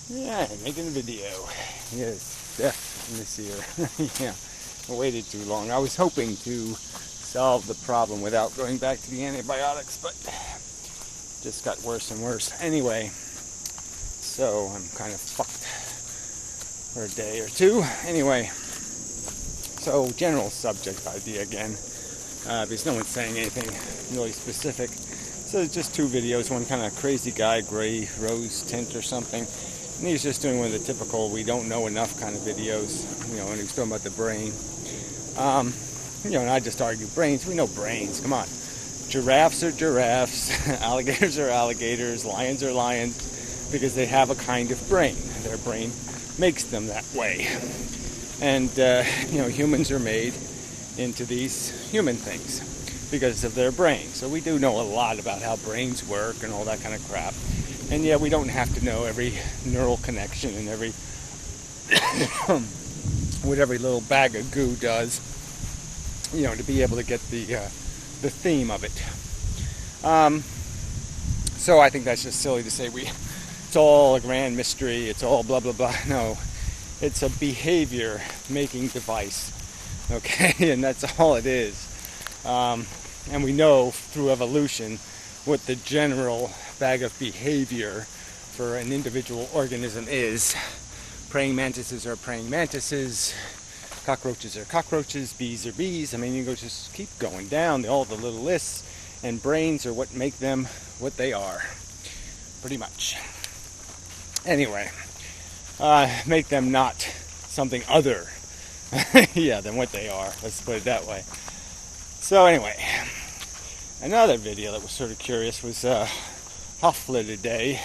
Yeah, making a video. Yes, death in this year. Yeah, I waited too long. I was hoping to solve the problem without going back to the antibiotics, but just got worse and worse. Anyway, so I'm kind of fucked for a day or two. Anyway, so general subject idea again, because no one's saying anything really specific. So it's just two videos, one kind of crazy guy, gray rose tint or something. And he's just doing one of the typical we don't know enough kind of videos, and he was talking about the brain. And I just argue brains. We know brains. Come on. Giraffes are giraffes. Alligators are alligators. Lions are lions because they have a kind of brain. Their brain makes them that way. And, humans are made into these human things because of their brain. So we do know a lot about how brains work and all that kind of crap. And yeah, we don't have to know every neural connection and every what every little bag of goo does, to be able to get the theme of it. So I think that's just silly to say it's all a grand mystery. It's all blah blah blah. No, it's a behavior making device. Okay, and that's all it is. And we know through evolution what the general bag of behavior for an individual organism is. Praying mantises are praying mantises, cockroaches are cockroaches, bees are bees. I mean, you go just keep going down all the little lists, and brains are what make them what they are, pretty much. Anyway, make them not something other than what they are. Let's put it that way. So anyway, another video that was sort of curious was Huffler today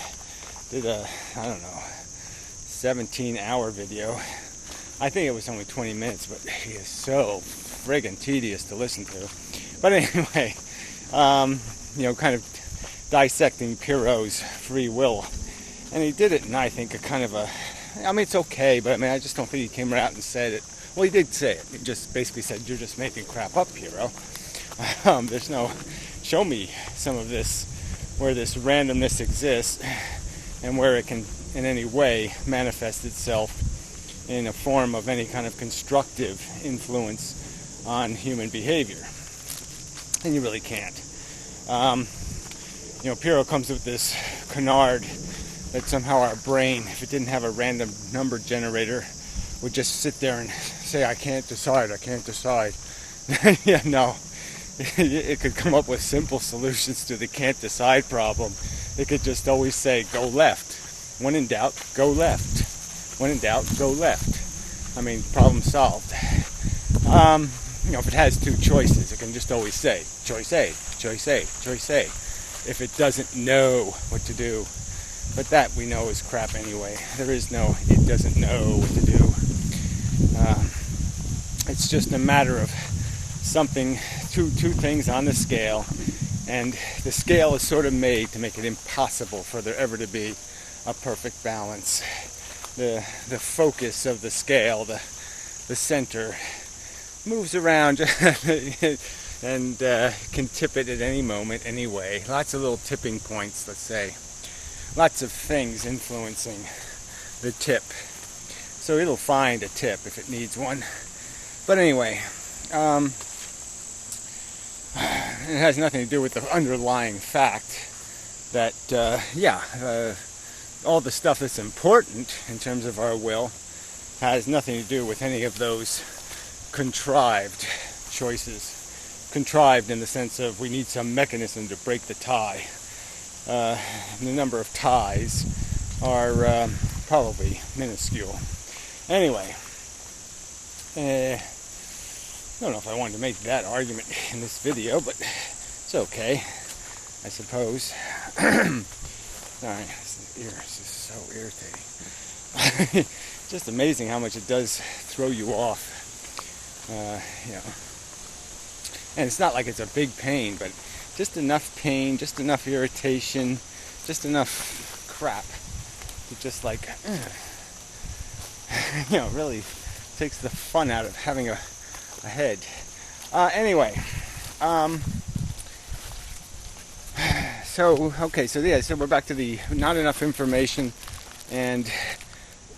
did a 17-hour video. I think it was only 20 minutes, but he is so friggin' tedious to listen to. But anyway, kind of dissecting Pirro's free will. And he did it in, I think, it's okay, but I just don't think he came out and said it. Well, he did say it. He just basically said, you're just making crap up, Pirro. Show me some of this, where this randomness exists, and where it can, in any way, manifest itself in a form of any kind of constructive influence on human behavior. And you really can't. Pirro comes with this canard that somehow our brain, if it didn't have a random number generator, would just sit there and say, I can't decide. Yeah, no. It could come up with simple solutions to the can't decide problem. It could just always say, go left. When in doubt, go left. When in doubt, go left. Problem solved. If it has two choices, it can just always say, choice A, choice A, choice A, if it doesn't know what to do. But that we know is crap anyway. There is no, it doesn't know what to do. It's just a matter of something, two things on the scale, and the scale is sort of made to make it impossible for there ever to be a perfect balance. The focus of the scale, the center, moves around and can tip it at any moment, anyway. Lots of little tipping points, let's say. Lots of things influencing the tip. So it'll find a tip if it needs one. But anyway, it has nothing to do with the underlying fact that, all the stuff that's important in terms of our will has nothing to do with any of those contrived choices. Contrived in the sense of we need some mechanism to break the tie. The number of ties are probably minuscule. Anyway, I don't know if I wanted to make that argument in this video, but it's okay, I suppose. Sorry, this ear is just so irritating. Just amazing how much it does throw you off. And it's not like it's a big pain, but just enough pain, just enough irritation, just enough crap to just really takes the fun out of having a head. Anyway, so we're back to the not enough information And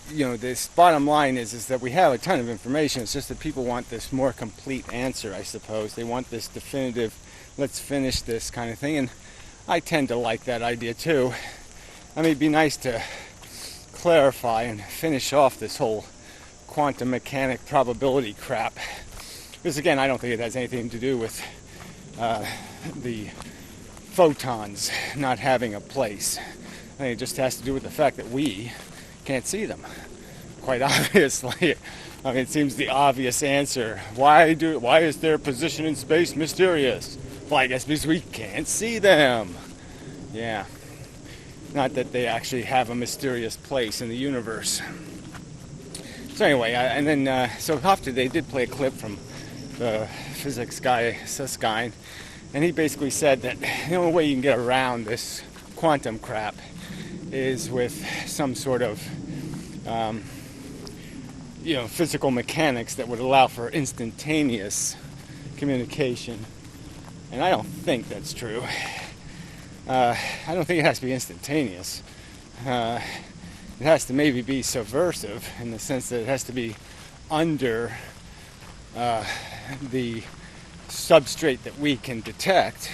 this bottom line is that we have a ton of information. It's just that people want this more complete answer, I suppose. They want this definitive, let's finish this kind of thing. And I tend to like that idea too. I mean, it'd be nice to clarify and finish off this whole quantum mechanic probability crap. Because again, I don't think it has anything to do with the photons not having a place. I think it just has to do with the fact that we can't see them. Quite obviously. I mean, it seems the obvious answer. Why is their position in space mysterious? Well, I guess because we can't see them. Yeah. Not that they actually have a mysterious place in the universe. So anyway, and then so after they did play a clip from the physics guy, Susskind, and he basically said that the only way you can get around this quantum crap is with some sort of physical mechanics that would allow for instantaneous communication. And I don't think that's true. I don't think it has to be instantaneous. It has to maybe be subversive in the sense that it has to be under the substrate that we can detect.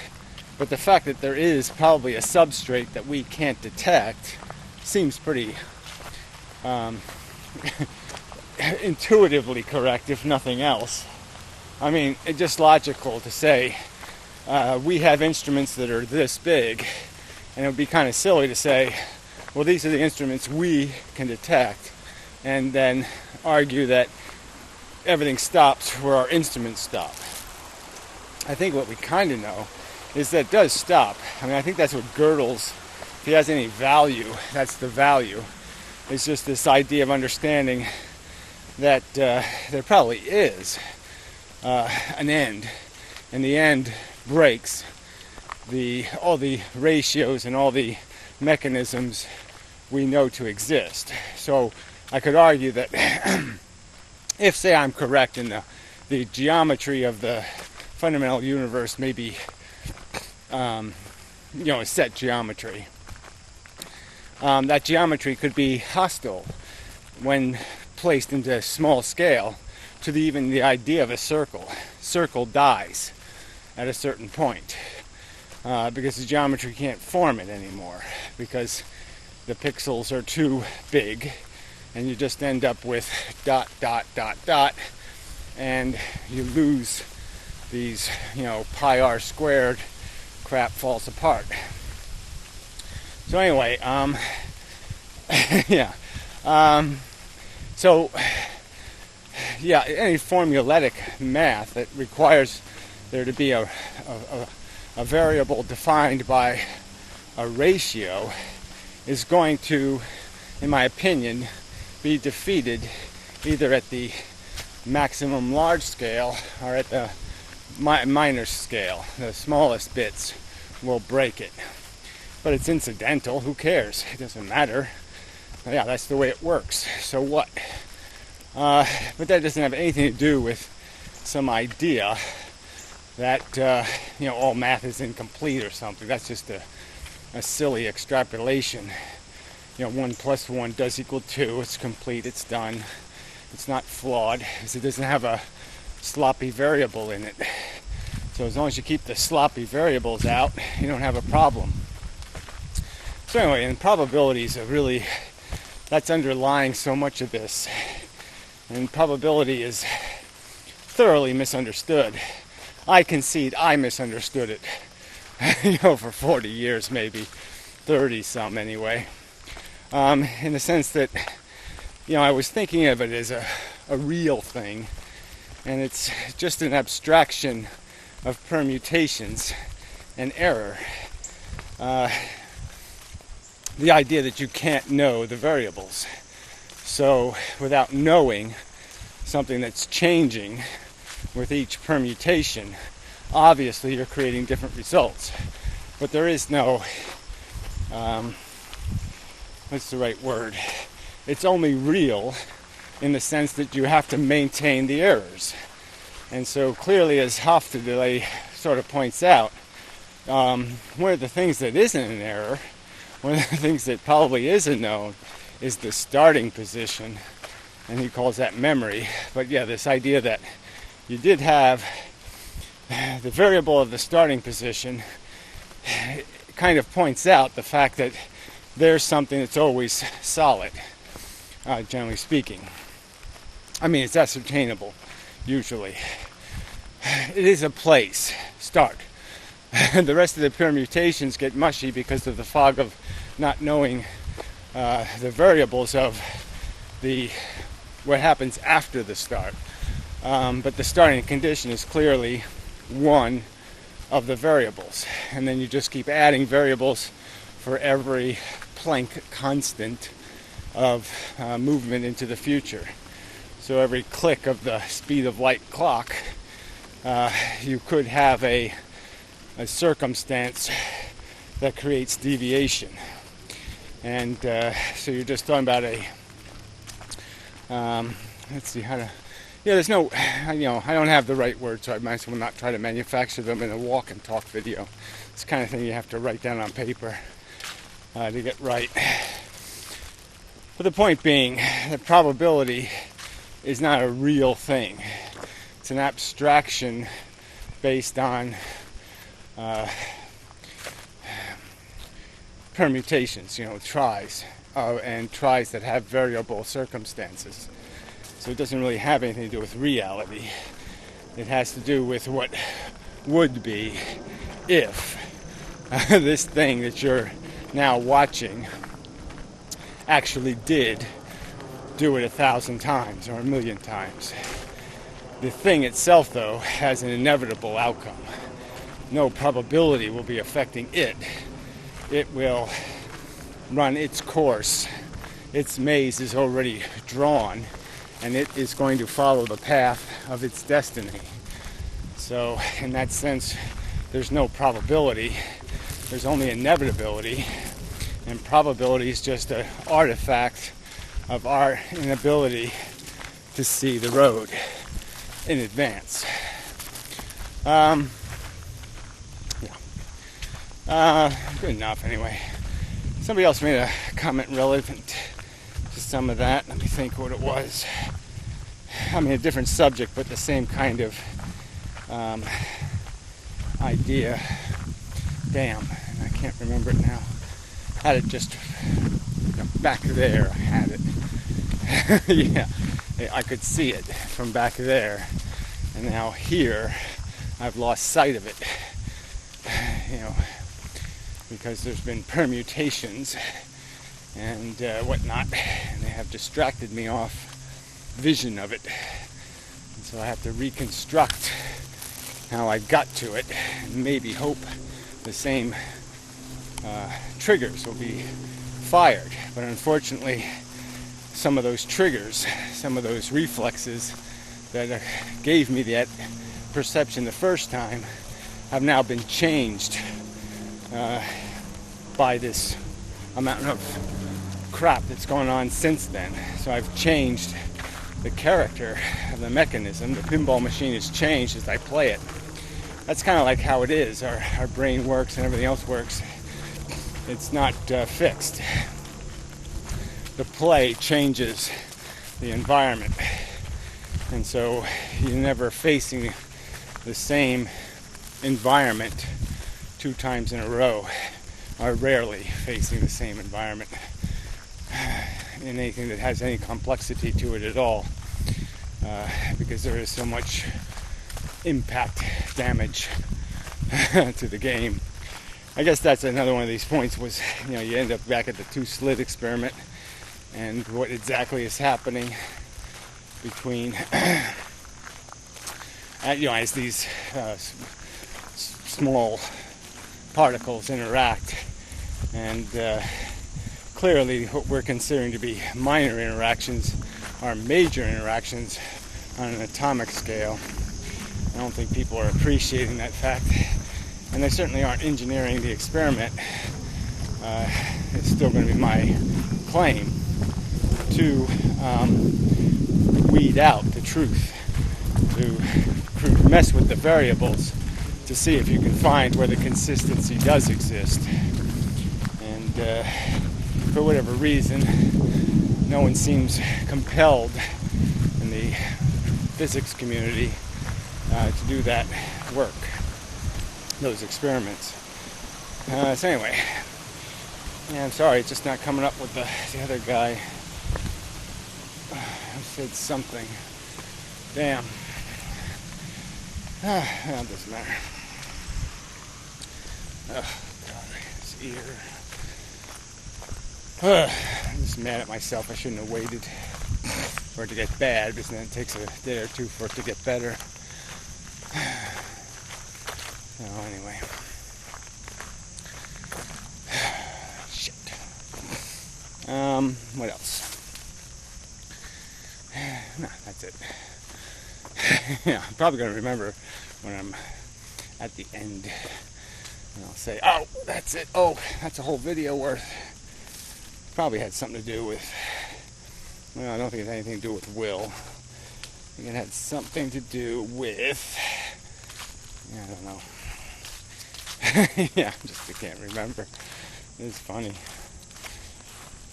But the fact that there is probably a substrate that we can't detect seems pretty intuitively correct, if nothing else. I mean, it's just logical to say we have instruments that are this big, and it would be kind of silly to say, well, these are the instruments we can detect, and then argue that everything stops where our instruments stop. I think what we kind of know is that it does stop. I mean, I think that's what Gödel's, if he has any value, that's the value. It's just this idea of understanding that there probably is an end, and the end breaks all the ratios and all the mechanisms we know to exist. So I could argue that if, say, I'm correct in the geometry of the fundamental universe may be a set geometry, that geometry could be hostile when placed into small scale to even the idea of a circle. Circle dies at a certain point because the geometry can't form it anymore because the pixels are too big, and you just end up with dot, dot, dot, dot, and you lose these, pi r squared crap falls apart. So anyway, yeah. So, yeah, any formulatic math that requires there to be a variable defined by a ratio is going to, in my opinion, be defeated either at the maximum large scale or at the minor scale. The smallest bits will break it. But it's incidental. Who cares? It doesn't matter. Yeah, that's the way it works. So what? But that doesn't have anything to do with some idea that all math is incomplete or something. That's just a silly extrapolation. 1 + 1 does equal 2. It's complete. It's done. It's not flawed because it doesn't have a sloppy variable in it. So as long as you keep the sloppy variables out, you don't have a problem. So anyway, and probabilities are really, that's underlying so much of this. And probability is thoroughly misunderstood. I concede I misunderstood it, for 40 years maybe, 30 some anyway. In the sense that, I was thinking of it as a real thing, and it's just an abstraction of permutations and error. The idea that you can't know the variables. So without knowing something that's changing with each permutation, obviously you're creating different results. But there is no, what's the right word? It's only real in the sense that you have to maintain the errors. And so clearly, as Hofstadter sort of points out, one of the things that isn't an error, one of the things that probably is a known, is the starting position, and he calls that memory. But yeah, this idea that you did have the variable of the starting position kind of points out the fact that there's something that's always solid, generally speaking. I mean, it's ascertainable, usually. It is a place, start. The rest of the permutations get mushy because of the fog of not knowing the variables of what happens after the start. But the starting condition is clearly one of the variables. And then you just keep adding variables for every Planck constant of movement into the future. So every click of the speed of light clock, you could have a circumstance that creates deviation. And so you're just talking about let's see how to, there's no, I don't have the right words, so I might as well not try to manufacture them in a walk and talk video. It's the kind of thing you have to write down on paper to get right. But the point being that probability is not a real thing. It's an abstraction based on permutations, tries, and tries that have variable circumstances. So it doesn't really have anything to do with reality. It has to do with what would be if this thing that you're now watching actually did do it 1,000 times or 1,000,000 times. The thing itself, though, has an inevitable outcome. No probability will be affecting it. It will run its course. Its maze is already drawn, and it is going to follow the path of its destiny. So, in that sense, there's no probability. There's only inevitability. And probability is just an artifact of our inability to see the road in advance. Good enough anyway. Somebody else made a comment relevant to some of that. Let me think what it was. I mean, a different subject, but the same kind of idea. Damn, I can't remember it now. Had it just back there. I had it. Yeah, I could see it from back there, and now here I've lost sight of it. Because there's been permutations and whatnot, and they have distracted me off vision of it. And so I have to reconstruct how I got to it, and maybe hope the same triggers will be fired. But unfortunately, some of those triggers, some of those reflexes that gave me that perception the first time have now been changed by this amount of crap that's going on since then. So I've changed the character of the mechanism. The pinball machine has changed as I play it. That's kind of like how it is. Our brain works and everything else works. It's not fixed. The play changes the environment. And so you're never facing the same environment 2 times in a row, or rarely facing the same environment in anything that has any complexity to it at all, because there is so much impact damage to the game. I guess that's another one of these points was, you end up back at the 2-slit experiment and what exactly is happening between as these small particles interact, and clearly what we're considering to be minor interactions are major interactions on an atomic scale. I don't think people are appreciating that fact, and they certainly aren't engineering the experiment. It's still going to be my claim to weed out the truth, to mess with the variables, to see if you can find where the consistency does exist. And for whatever reason, no one seems compelled in the physics community to do that work, those experiments. So anyway, yeah, I'm sorry, it's just not coming up with the other guy who said something. Damn. It doesn't matter. Oh, God, his ear. I'm just mad at myself. I shouldn't have waited for it to get bad, because then it takes a day or two for it to get better. So anyway. Shit. What else? No, that's it. Yeah, I'm probably going to remember when I'm at the end. And I'll say, oh, that's it. Oh, that's a whole video worth. Probably had something to do with, well, I don't think it had anything to do with Will. I think it had something to do with, yeah, I don't know. Yeah, I can't remember. It's funny.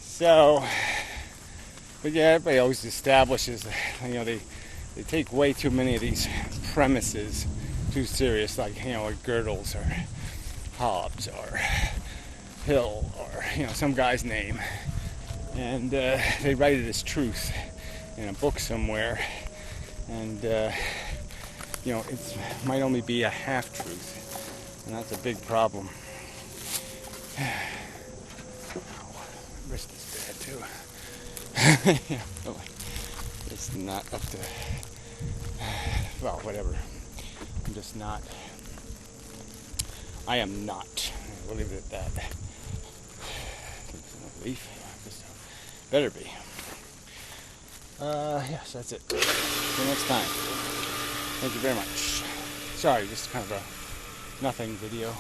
So, but yeah, everybody always establishes, they take way too many of these premises too serious, like, like Gödel's or Hobbes or Hill or, some guy's name. And they write it as truth in a book somewhere. And, it might only be a half-truth. And that's a big problem. My wrist is bad, too. Yeah, really. It's not up to, well, whatever. I'm just not. I am not. We'll leave it at that. Leaf. Better be. Yes, that's it. Till next time. Thank you very much. Sorry, just kind of a nothing video.